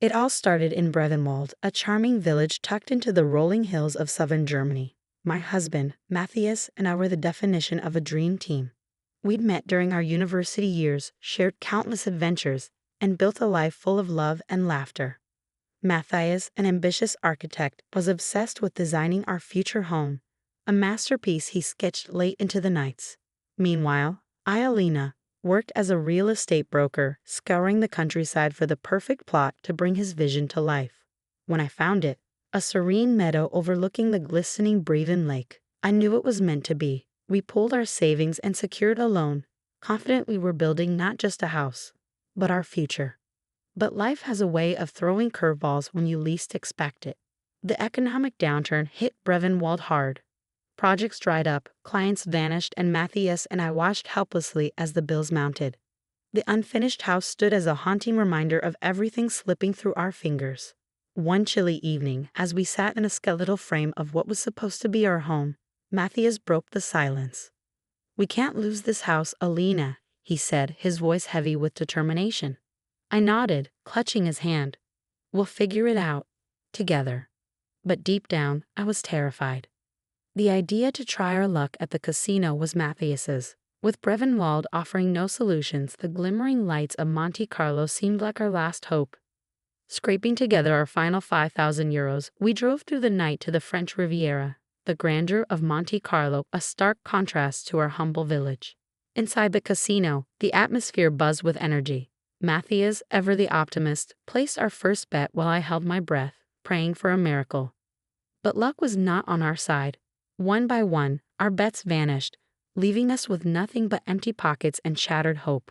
It all started in Brevenwald, a charming village tucked into the rolling hills of southern Germany. My husband, Matthias, and I were the definition of a dream team. We'd met during our university years, shared countless adventures, and built a life full of love and laughter. Matthias, an ambitious architect, was obsessed with designing our future home, a masterpiece he sketched late into the nights. Meanwhile, I, Alina, worked as a real estate broker, scouring the countryside for the perfect plot to bring his vision to life. When I found it, a serene meadow overlooking the glistening Breven Lake, I knew it was meant to be. We pooled our savings and secured a loan, confident we were building not just a house, but our future. But life has a way of throwing curveballs when you least expect it. The economic downturn hit Brevenwald hard. Projects dried up, clients vanished, and Matthias and I watched helplessly as the bills mounted. The unfinished house stood as a haunting reminder of everything slipping through our fingers. One chilly evening, as we sat in a skeletal frame of what was supposed to be our home, Matthias broke the silence. "We can't lose this house, Alina," he said, his voice heavy with determination. I nodded, clutching his hand. "We'll figure it out. Together." But deep down, I was terrified. The idea to try our luck at the casino was Matthias's. With Brevenwald offering no solutions, the glimmering lights of Monte Carlo seemed like our last hope. Scraping together our final 5,000 euros, we drove through the night to the French Riviera, the grandeur of Monte Carlo a stark contrast to our humble village. Inside the casino, the atmosphere buzzed with energy. Matthias, ever the optimist, placed our first bet while I held my breath, praying for a miracle. But luck was not on our side. One by one, our bets vanished, leaving us with nothing but empty pockets and shattered hope.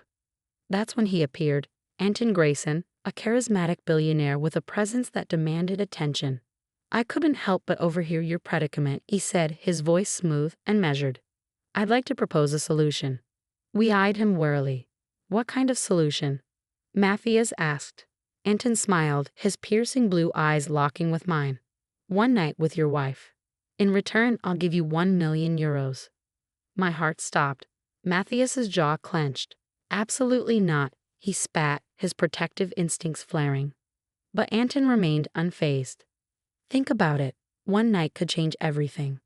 That's when he appeared, Anton Grayson, a charismatic billionaire with a presence that demanded attention. "I couldn't help but overhear your predicament," he said, his voice smooth and measured. "I'd like to propose a solution." We eyed him warily. "What kind of solution?" Matthias asked. Anton smiled, his piercing blue eyes locking with mine. "One night with your wife. In return, I'll give you 1 million euros. My heart stopped. Matthias's jaw clenched. "Absolutely not," he spat, his protective instincts flaring. But Anton remained unfazed. "Think about it. One night could change everything."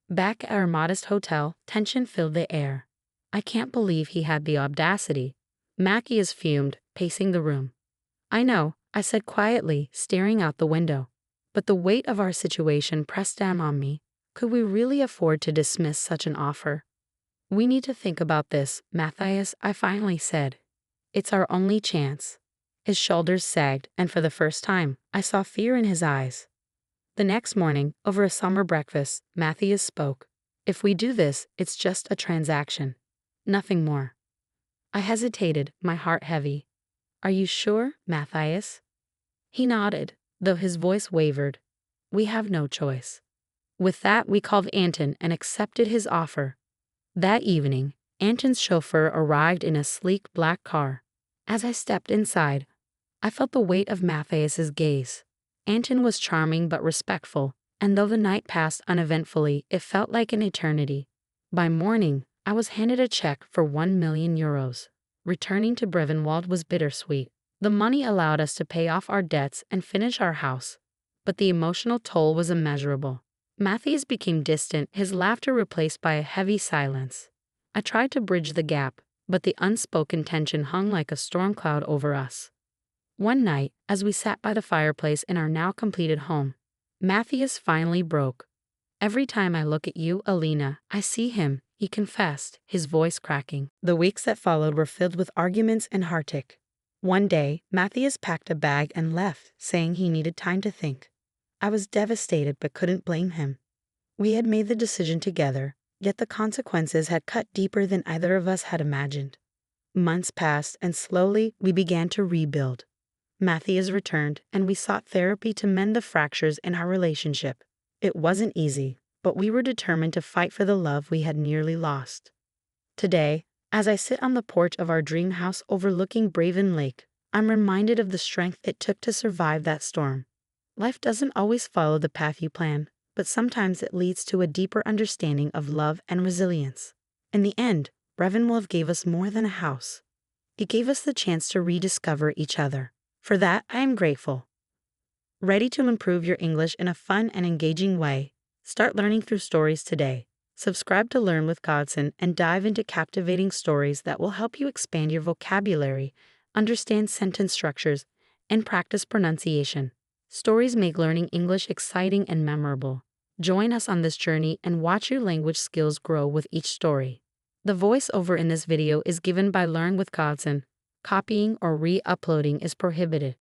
Back at our modest hotel, tension filled the air. I can't believe he had the audacity. Matthias fumed, pacing the room. "I know," I said quietly, staring out the window. But the weight of our situation pressed down on me. Could we really afford to dismiss such an offer? "We need to think about this, Matthias," I finally said. "It's our only chance." His shoulders sagged, and for the first time, I saw fear in his eyes. The next morning, over a summer breakfast, Matthias spoke. "If we do this, it's just a transaction. Nothing more." I hesitated, my heart heavy. "Are you sure, Matthias?" He nodded, though his voice wavered. "We have no choice." With that, we called Anton and accepted his offer. That evening, Anton's chauffeur arrived in a sleek black car. As I stepped inside, I felt the weight of Matthias's gaze. Anton was charming but respectful, and though the night passed uneventfully, it felt like an eternity. By morning, I was handed a check for 1 million euros. Returning to Brevenwald was bittersweet. The money allowed us to pay off our debts and finish our house, but the emotional toll was immeasurable. Matthias became distant, his laughter replaced by a heavy silence. I tried to bridge the gap, but the unspoken tension hung like a storm cloud over us. One night, as we sat by the fireplace in our now completed home, Matthias finally broke. "Every time I look at you, Alina, I see him," he confessed, his voice cracking. The weeks that followed were filled with arguments and heartache. One day, Matthias packed a bag and left, saying he needed time to think. I was devastated but couldn't blame him. We had made the decision together, yet the consequences had cut deeper than either of us had imagined. Months passed, and slowly we began to rebuild. Matthias returned, and we sought therapy to mend the fractures in our relationship. It wasn't easy, but we were determined to fight for the love we had nearly lost. Today, as I sit on the porch of our dream house overlooking Breven Lake, I'm reminded of the strength it took to survive that storm. Life doesn't always follow the path you plan, but sometimes it leads to a deeper understanding of love and resilience. In the end, Brevenwald gave us more than a house. It gave us the chance to rediscover each other. For that, I am grateful. Ready to improve your English in a fun and engaging way? Start learning through stories today. Subscribe to Learn with Godson and dive into captivating stories that will help you expand your vocabulary, understand sentence structures, and practice pronunciation. Stories make learning English exciting and memorable. Join us on this journey and watch your language skills grow with each story. The voiceover in this video is given by Learn with Godson. Copying or re-uploading is prohibited.